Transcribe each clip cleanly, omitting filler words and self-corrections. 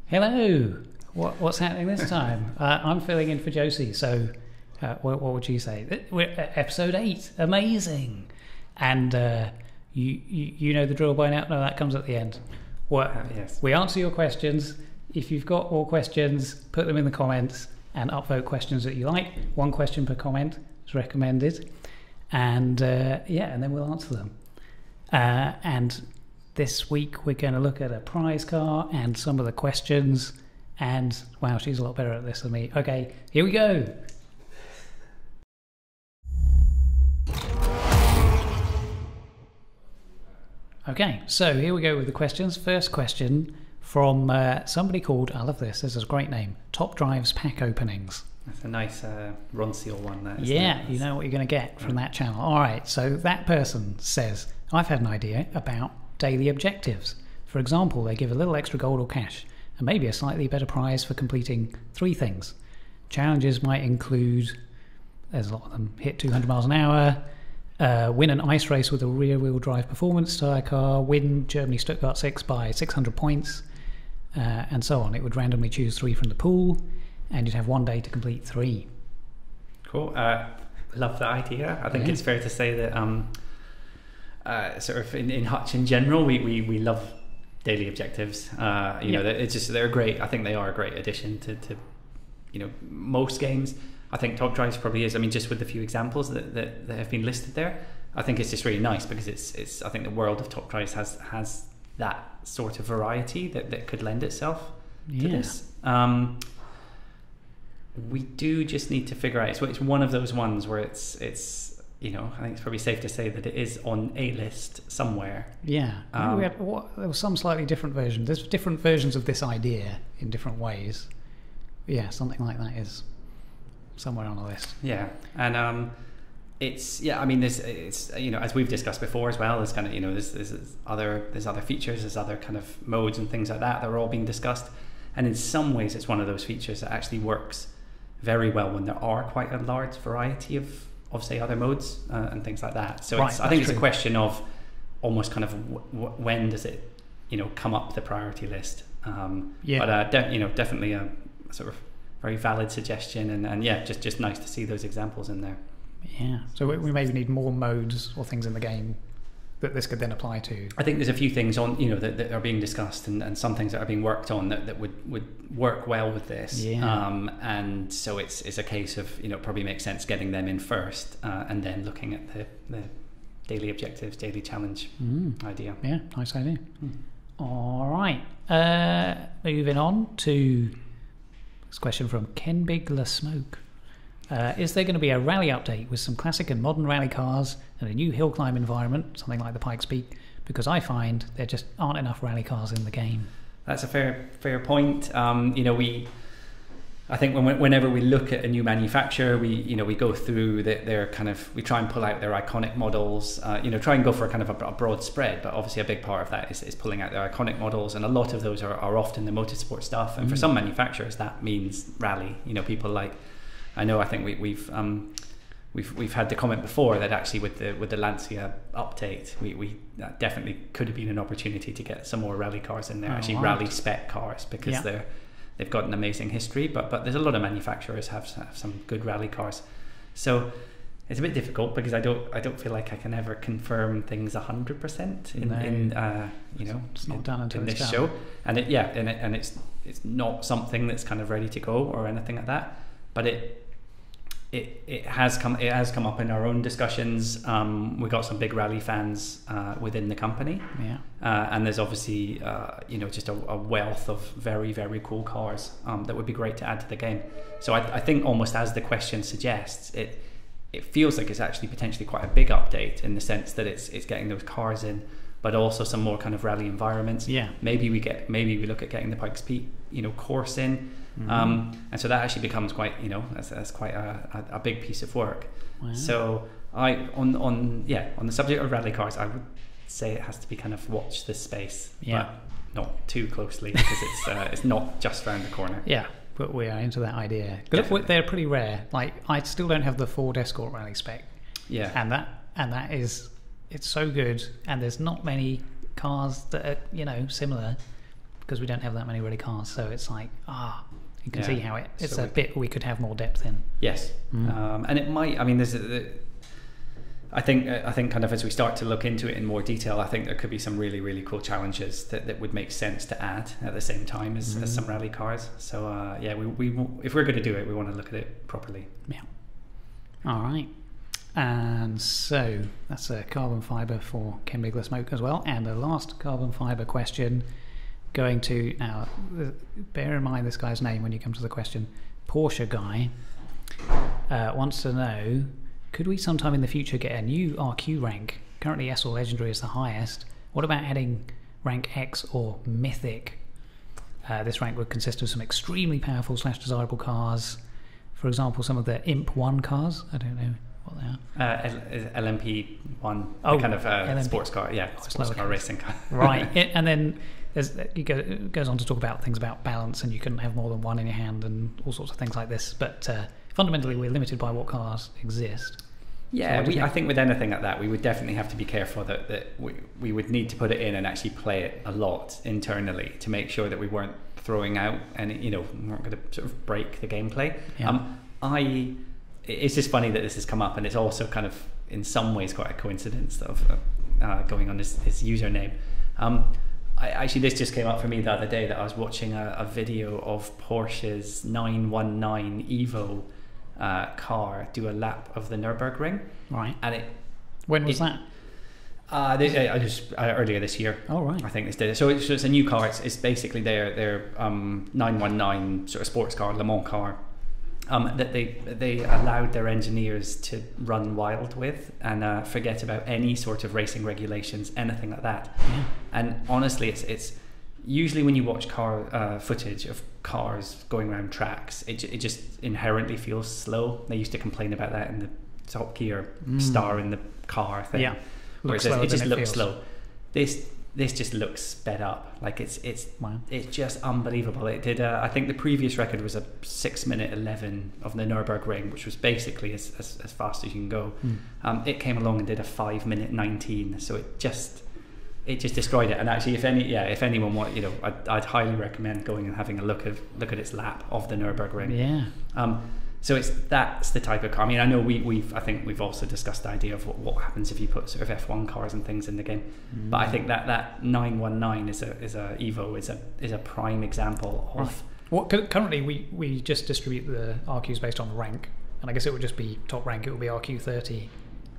Hello. What's happening this time? I'm filling in for Josie. So, what would you say? We're at episode 8. Amazing. And you know the drill by now. No, that comes at the end. Yes. We answer your questions. If you've got more questions, put them in the comments and upvote questions that you like. 1 question per comment is recommended. And and then we'll answer them. And this week we're going to look at a prize car and some of the questions. And wow, she's a lot better at this than me. Okay, here we go. Okay, so here we go with the questions. First question from somebody called, I love this is a great name, Top Drives Pack Openings. That's a nice Ron Seal one there. Yeah, you know what you're going to get from that channel. All right, so that person says, I've had an idea about daily objectives. For example, they give a little extra gold or cash and maybe a slightly better prize for completing 3 things. Challenges might include, there's a lot of them, hit 200 miles an hour, win an ice race with a rear-wheel drive performance tyre car, win Germany Stuttgart 6 by 600 points, and so on. It would randomly choose 3 from the pool, and you'd have 1 day to complete 3. Cool. Love that idea. I think it's fair to say that sort of in Hutch in general, we love daily objectives. They're great. I think they are a great addition to most games. I think Top Drives probably is. I mean, just with the few examples that have been listed there, I think it's just really nice because it's. I think the world of Top Drives has that sort of variety that could lend itself to this. We do just need to figure out. It's one of those ones where it's. I think it's probably safe to say that it is on a list somewhere. Yeah, there was some slightly different version. There's different versions of this idea in different ways. Yeah, something like that is somewhere on the list. Yeah, and it's I mean, it's as we've discussed before as well. There's kind of there's other features, there's other kind of modes and things like that are all being discussed. And in some ways, it's one of those features that actually works very well when there are quite a large variety of say other modes and things like that. So I think it's a question of almost kind of when does it come up the priority list. But definitely a sort of very valid suggestion, and just nice to see those examples in there. Yeah. So we maybe need more modes or things in the game that this could then apply to. I think there's a few things on that are being discussed and some things that are being worked on that would work well with this. Yeah. And so it's a case of probably makes sense getting them in first and then looking at the daily objectives, daily challenge idea. Yeah, nice idea. All right. Moving on to this question from Ken Bigler Smoke. Is there going to be a rally update with some classic and modern rally cars and a new hill climb environment, something like the Pikes Peak? Because I find there just aren't enough rally cars in the game. That's a fair point. I think whenever we look at a new manufacturer, we go through their kind of, we try and pull out their iconic models. Try and go for a kind of a broad spread, but obviously a big part of that is pulling out their iconic models, and a lot of those are often the motorsport stuff. And for some manufacturers, that means rally. People like. I think we've had the comment before that actually with the Lancia update, we that definitely could have been an opportunity to get some more rally cars in there, rally spec cars, because they've got an amazing history. But there's a lot of manufacturers have some good rally cars, so it's a bit difficult because I don't feel like I can ever confirm things 100% it's not done until in it's this done. show, and it's not something that's kind of ready to go or anything like that, but it has come up in our own discussions. We got some big rally fans within the company, and there's obviously just a wealth of very, very cool cars that would be great to add to the game. So I think almost as the question suggests, it feels like it's actually potentially quite a big update in the sense that it's getting those cars in, but also some more kind of rally environments. Maybe we look at getting the Pikes Peak course in. And so that actually becomes quite, that's quite a big piece of work. Wow. So on the subject of rally cars, I would say it has to be kind of watch this space, but not too closely because it's not just around the corner. Yeah, but we are into that idea. But they're pretty rare. Like I still don't have the Ford Escort rally spec. Yeah, and that is, it's so good, and there's not many cars that are similar. because we don't have that many ready cars. So it's like, you can see how it's so a bit we could have more depth in. Yes. And it might, I mean, I think kind of as we start to look into it in more detail, I think there could be some really, really cool challenges that would make sense to add at the same time as some rally cars. So we if we're going to do it, we want to look at it properly. Yeah. All right. And so that's a carbon fibre for Ken Bigler Smoke as well. And the last carbon fibre question going to, now bear in mind this guy's name when you come to the question, Porsche guy wants to know, could we sometime in the future get a new RQ rank? Currently S or Legendary is the highest. What about adding rank X or Mythic? This rank would consist of some extremely powerful / desirable cars. For example, some of the Imp 1 cars. I don't know what they are. LMP1, kind of sports car. Yeah, sports car racing car. Right. And then it goes on to talk about things about balance, and you couldn't have more than one in your hand and all sorts of things like this. But fundamentally, we're limited by what cars exist. Yeah, so I think with anything like that, we would definitely have to be careful that we would need to put it in and actually play it a lot internally to make sure that we weren't throwing out and we weren't going to sort of break the gameplay. Yeah. It's just funny that this has come up, and it's also kind of in some ways quite a coincidence of going on his username. Actually, this just came up for me the other day that I was watching a video of Porsche's 919 Evo car do a lap of the Nürburgring. Right. And when was that? Earlier this year. Oh, right. I think this did it. So it's a new car. It's basically their 919 sort of sports car, Le Mans car, that they allowed their engineers to run wild with and forget about any sort of racing regulations, anything like that. Yeah. And honestly, it's usually when you watch car footage of cars going around tracks, it just inherently feels slow. They used to complain about that in the Top Gear star in the car thing. Yeah, it just looks slow. This just looks sped up. Like it's just unbelievable. It did. I think the previous record was a 6:11 of the Nürburgring, which was basically as fast as you can go. It came along and did a 5:19. So it just destroyed it. And actually, if anyone want, I'd highly recommend going and having a look at its lap of the Nürburgring. Yeah. So that's the type of car. I mean, I know I think we've also discussed the idea of what happens if you put sort of F1 cars and things in the game. But I think that 919 is a Evo is a prime example of. Right. Currently we just distribute the RQs based on rank, and I guess it would just be top rank. It would be RQ30.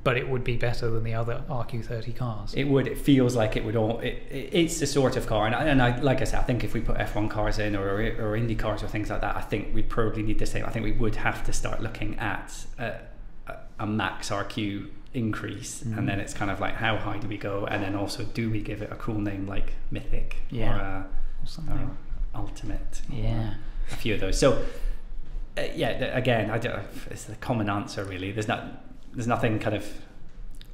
But it would be better than the other RQ30 cars. It would. It feels like it would all. It's the sort of car, and I like I said, I think if we put F1 cars in or Indy cars or things like that, I think we'd probably need the same. I think we would have to start looking at a max RQ increase, and then it's kind of like how high do we go, and then also do we give it a cool name like Mythic or Ultimate? Yeah, a few of those. So again, it's the common answer really. There's nothing kind of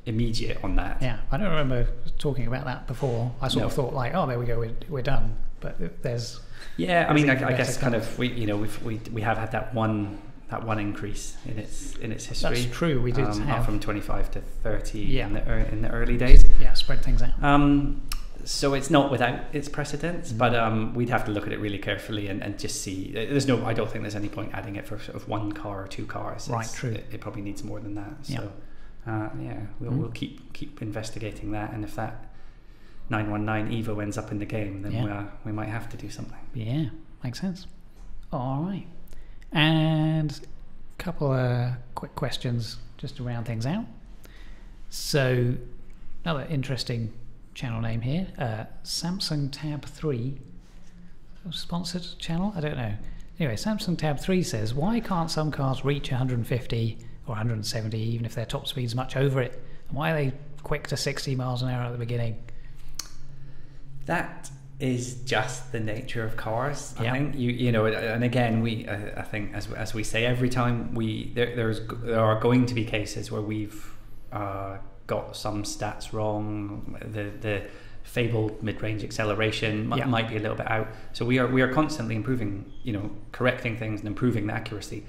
immediate on that. Yeah, I don't remember talking about that before. I sort of thought like, oh, there we go, we're done. But there's. Yeah, I mean, I guess kind of we have had that one increase in its history. That's true. We did have from 25 to 30 in the early days. Yeah, spread things out. So it's not without its precedents, but we'd have to look at it really carefully and just see. I don't think there's any point adding it for sort of one car or two cars. Right, true. It probably needs more than that. So we'll keep investigating that, and if that 919 Evo ends up in the game, then we might have to do something. Yeah, makes sense. All right, and a couple of quick questions just to round things out. So another interesting channel name here, Samsung Tab 3, sponsored channel, I don't know. Anyway, Samsung Tab 3 says, why can't some cars reach 150 or 170 even if their top speed's much over it? And why are they quick to 60 miles an hour at the beginning? That is just the nature of cars. I think and again, I think as we say every time, there are going to be cases where we've got some stats wrong. The fabled mid-range acceleration might be a little bit out. So we are constantly improving, correcting things and improving the accuracy.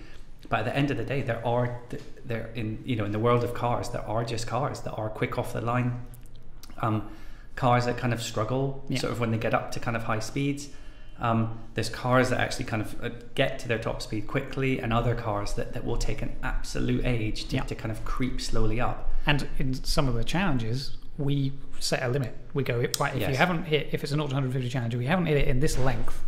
But at the end of the day, there in the world of cars, there are just cars that are quick off the line. Cars that kind of struggle sort of when they get up to kind of high speeds. There's cars that actually kind of get to their top speed quickly, and other cars that will take an absolute age to kind of creep slowly up. And in some of the challenges, we set a limit. We go, right, if you haven't hit, if it's an 0 to 150 challenge, if we haven't hit it in this length,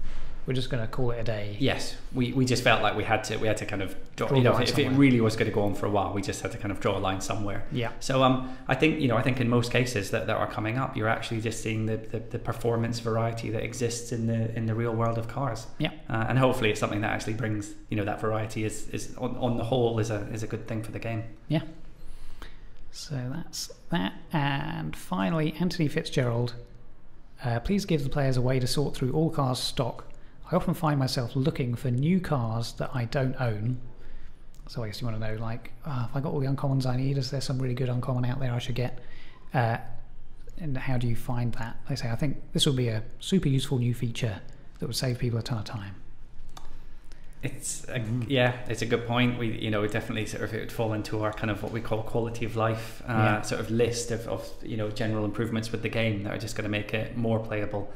we're just going to call it a day. Yes, we just felt like we had to kind of draw if it really was going to go on for a while, we just had to kind of draw a line somewhere. Yeah. So I think in most cases that are coming up, you're actually just seeing the performance variety that exists in the real world of cars. Yeah. And hopefully it's something that actually brings that variety is on the whole is a good thing for the game. Yeah. So that's that. And finally, Anthony Fitzgerald, please give the players a way to sort through all cars stock. I often find myself looking for new cars that I don't own. So I guess you want to know, like, have I got all the uncommons I need? Is there some really good uncommon out there I should get? And how do you find that? They say, I think this would be a super useful new feature that would save people a ton of time. It's it's a good point. We definitely sort of, it would fall into our kind of what we call quality of life sort of list of general improvements with the game that are just going to make it more playable.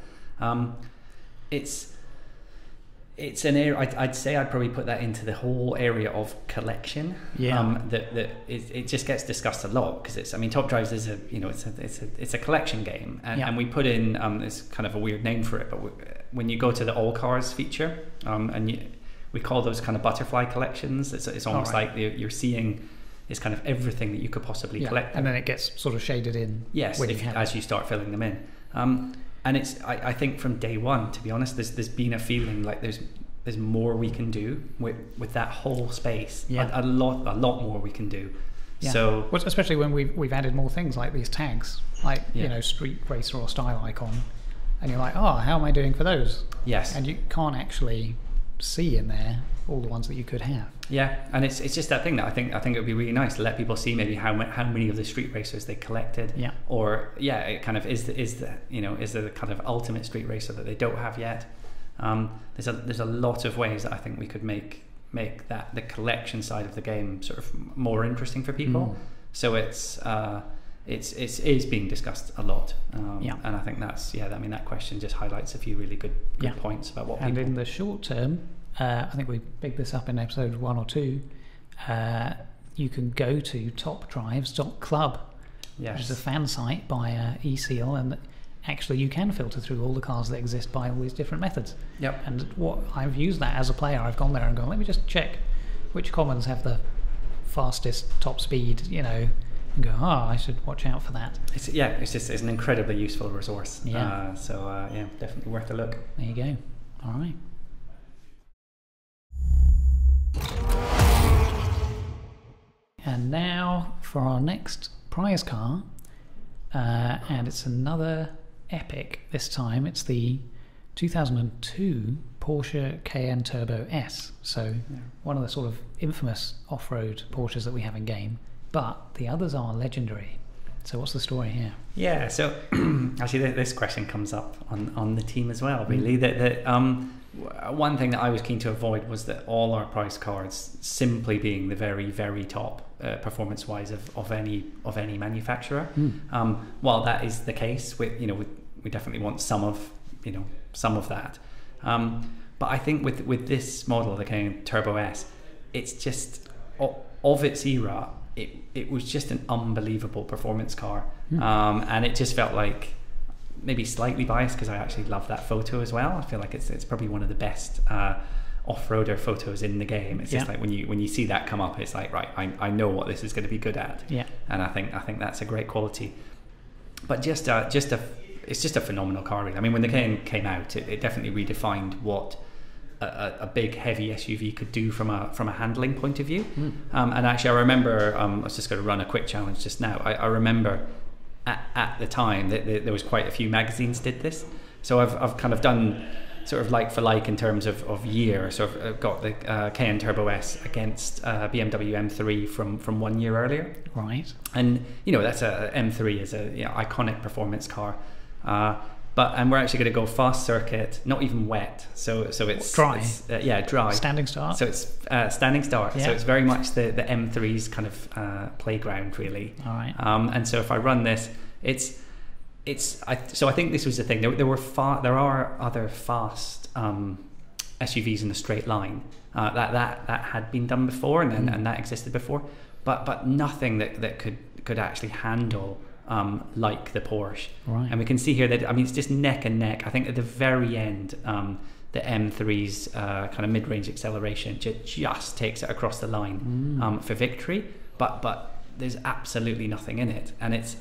It's an area, I'd say I'd probably put that into the whole area of collection. It just gets discussed a lot because Top Drives is it's a collection game, and we put in it's kind of a weird name for it, but when you go to the all cars feature, we call those kind of butterfly collections. It's almost like you're seeing is kind of everything that you could possibly collect, and then it gets sort of shaded in. Yes, as you start filling them in. And it's I think from day one, to be honest, there's been a feeling like there's more we can do with that whole space. A lot more we can do. Yeah. So especially when we've added more things like these tags, like street racer or style icon, and you're like, oh, how am I doing for those? Yes. And you can't actually see in there all the ones that you could have. Yeah, and it's just that thing that I think it would be really nice to let people see maybe how many of the street racers they collected. Yeah. Or it kind of is the kind of ultimate street racer that they don't have yet. There's a lot of ways that I think we could make that the collection side of the game sort of more interesting for people. So it is being discussed a lot. And I think that question just highlights a few really good points about what people. And in the short term, I think we picked this up in episode 1 or 2. You can go to topdrives.club, which is a fan site by eSeal, and actually you can filter through all the cars that exist by all these different methods. Yep. And what I've used that as a player, I've gone there and gone, let me just check which commons have the fastest top speed, and go, I should watch out for that. It's an incredibly useful resource. Yeah. Definitely worth a look. There you go. All right. And now for our next prize car, and it's another epic this time. It's the 2002 Porsche Cayenne Turbo S. So one of the sort of infamous off-road Porsches that we have in game, but the others are legendary. So what's the story here? Yeah, so actually this question comes up on the team as well, really. That one thing that I was keen to avoid was that all our prize cards simply being the very, very top performance-wise of any manufacturer. While that is the case, we definitely want some of that. But I think with this model, the Cayenne Turbo S, it's just of its era. It was just an unbelievable performance car, and it just felt like, maybe slightly biased because I actually love that photo as well. I feel like it's probably one of the best off-roader photos in the game. It's just like when you see that come up, it's like, right, I know what this is going to be good at. Yeah. And I think that's a great quality. But it's just a phenomenal car, really. I mean, when the Cayenne came out, it definitely redefined what a big heavy SUV could do from a handling point of view. And actually I remember, I was just going to run a quick challenge just now. I remember at the time that there was quite a few magazines did this. So I've kind of done sort of like for like in terms of year. So I've got the Cayenne Turbo S against BMW M3 from 1 year earlier. Right. And that's a M3 is a iconic performance car. And we're actually going to go fast circuit, not even wet. So it's dry. It's, dry. Standing start. So it's standing start. Yeah. So it's very much the M3's kind of playground, really. All right. And so if I run this, So I think this was the thing. There are other fast SUVs in the straight line that had been done before, and that existed before, but nothing that could actually handle like the Porsche. Right. And we can see here that it's just neck and neck. I think at the very end, the M3's kind of mid-range acceleration just takes it across the line for victory. But there's absolutely nothing in it, and it's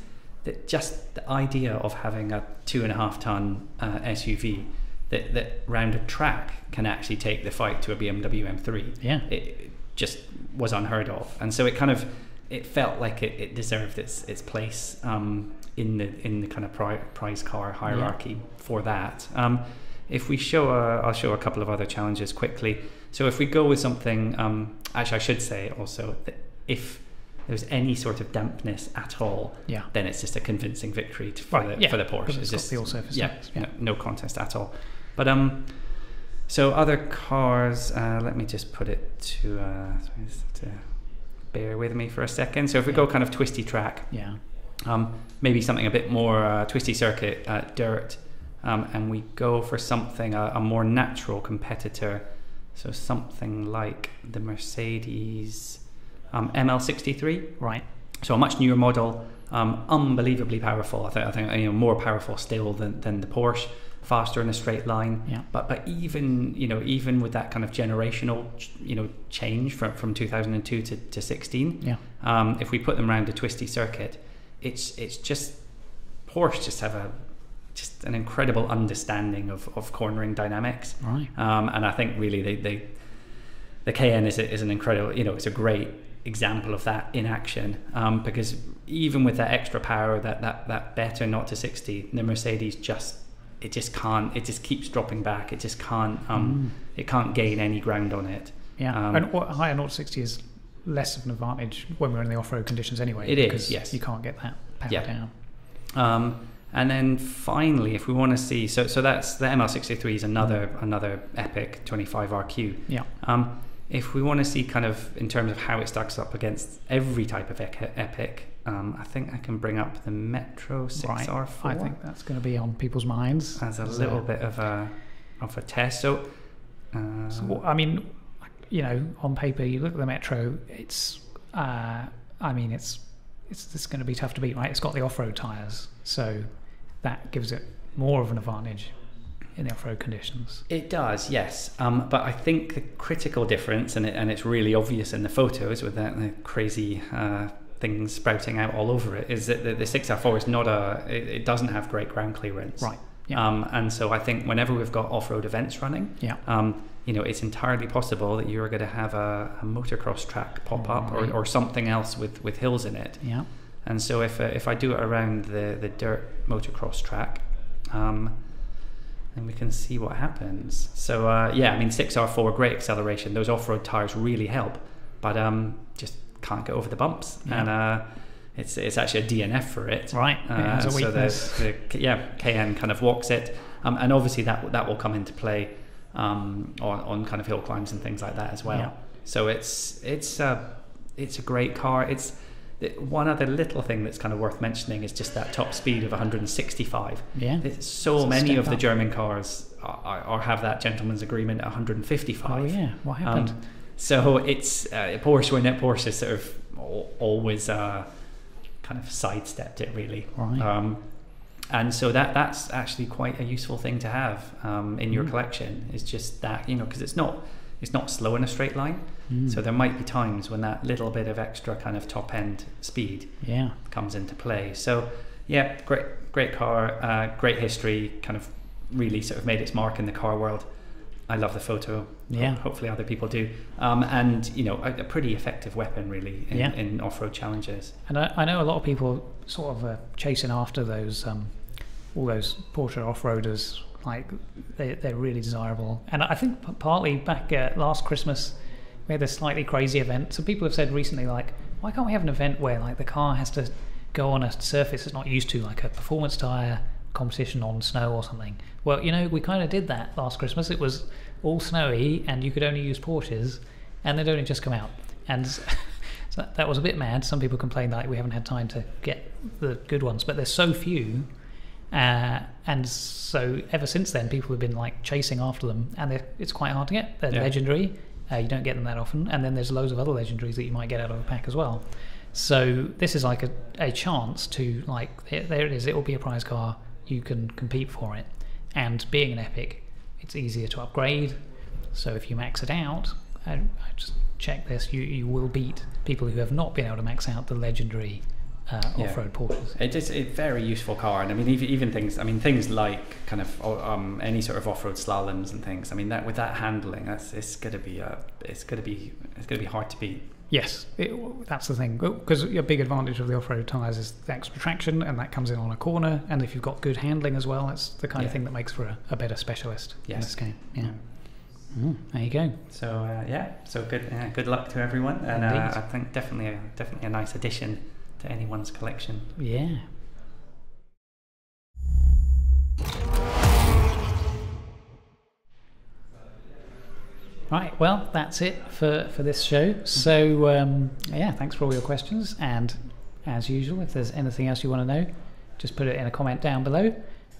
just the idea of having a 2.5 ton SUV that round a track can actually take the fight to a BMW M3. Yeah, it just was unheard of, and so it felt like it deserved its place in the kind of prize car hierarchy for that. If we I'll show a couple of other challenges quickly. So if we go with something, actually I should say also that if there's any sort of dampness at all, then it's just a convincing victory for the Porsche. It's just the all-surface. No contest at all. But so other cars, let me just put it to bear with me for a second. So if we go kind of twisty track, maybe something a bit more twisty circuit, dirt, and we go for something a more natural competitor. So something like the Mercedes ML63, right? So a much newer model, unbelievably powerful. I think more powerful still than the Porsche. Faster in a straight line, but even with that kind of generational change from 2002 to 16, if we put them around a twisty circuit, it's just Porsche just have an incredible understanding of cornering dynamics, right? And I think really the Cayenne is an incredible, it's a great example of that in action, because even with that extra power, that better 0 to 60, the Mercedes it just keeps dropping back. It just can't it can't gain any ground on it. And what higher 0 to 60 is less of an advantage when we're in the off-road conditions anyway. Because yes, you can't get that power down. And then finally, if we want to see, so that's the ML63 is another epic 25 RQ. If we want to see kind of in terms of how it stacks up against every type of epic, I think I can bring up the Metro 6R4. I think that's going to be on people's minds as a little bit of a test. So I mean, on paper, you look at the Metro. It's going to be tough to beat, right? It's got the off-road tyres, so that gives it more of an advantage in the off-road conditions. It does, yes. But I think the critical difference, and it's really obvious in the photos with the crazy things sprouting out all over it, is that the 6R4 is it doesn't have great ground clearance. Right. And so I think whenever we've got off-road events running, it's entirely possible that you're going to have a motocross track pop up or something else with hills in it. Yeah. And so if I do it around the dirt motocross track, then we can see what happens. So 6R4, great acceleration. Those off-road tires really help, but just can't get over the bumps. And it's actually a DNF for it. Right. It has a weakness. So Cayenne kind of walks it, and obviously that will come into play on kind of hill climbs and things like that as well. Yeah. So it's a great car. It's one other little thing that's kind of worth mentioning is just that top speed of 165. Yeah. So many of the German cars are have that gentleman's agreement at 155. Oh yeah. What happened? So it's Porsche sort of always kind of sidestepped it really. Right. And so that's actually quite a useful thing to have in your collection. It's just that, because it's not slow in a straight line. So there might be times when that little bit of extra kind of top end speed comes into play. So great car, great history, kind of really sort of made its mark in the car world. I love the photo. Yeah. Hopefully other people do. And a pretty effective weapon really in off-road challenges. And I know a lot of people sort of chasing after those all those Porsche off-roaders. Like they're really desirable. And I think partly back last Christmas we had this slightly crazy event. So people have said recently, like, why can't we have an event where like the car has to go on a surface it's not used to, like a performance tyre competition on snow or something? Well, we kind of did that last Christmas. It was all snowy and you could only use Porsches, and they'd only just come out, and so that was a bit mad. Some people complained that we haven't had time to get the good ones, but there's so few, And so ever since then, people have been like chasing after them, and it's quite hard to get. They're legendary. You don't get them that often. And then there's loads of other legendaries that you might get out of a pack as well. So this is like a chance to, like, there it is. It will be a prize car. You can compete for it. And being an epic, it's easier to upgrade. So if you max it out, I just check this, you will beat people who have not been able to max out the legendary off-road Porsches. It's a very useful car, and I mean even things like kind of any sort of off-road slaloms and things. I mean that with that handling, it's going to be hard to beat. Yes, that's the thing, because a big advantage of the off-road tyres is the extra traction, and that comes in on a corner, and if you've got good handling as well, that's the kind of thing that makes for a better specialist in this game. There you go. So good luck to everyone, and I think definitely a nice addition to anyone's collection. Yeah. Right, well, that's it for this show. So, thanks for all your questions. And as usual, if there's anything else you want to know, just put it in a comment down below.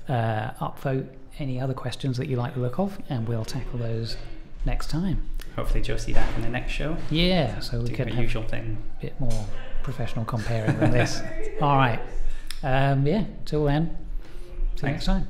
Upvote any other questions that you like the look of, and we'll tackle those next time. Hopefully Josie back in the next show. Yeah, so we do can the have usual thing. A bit more professional comparing than this. All right. Till then, see you next time.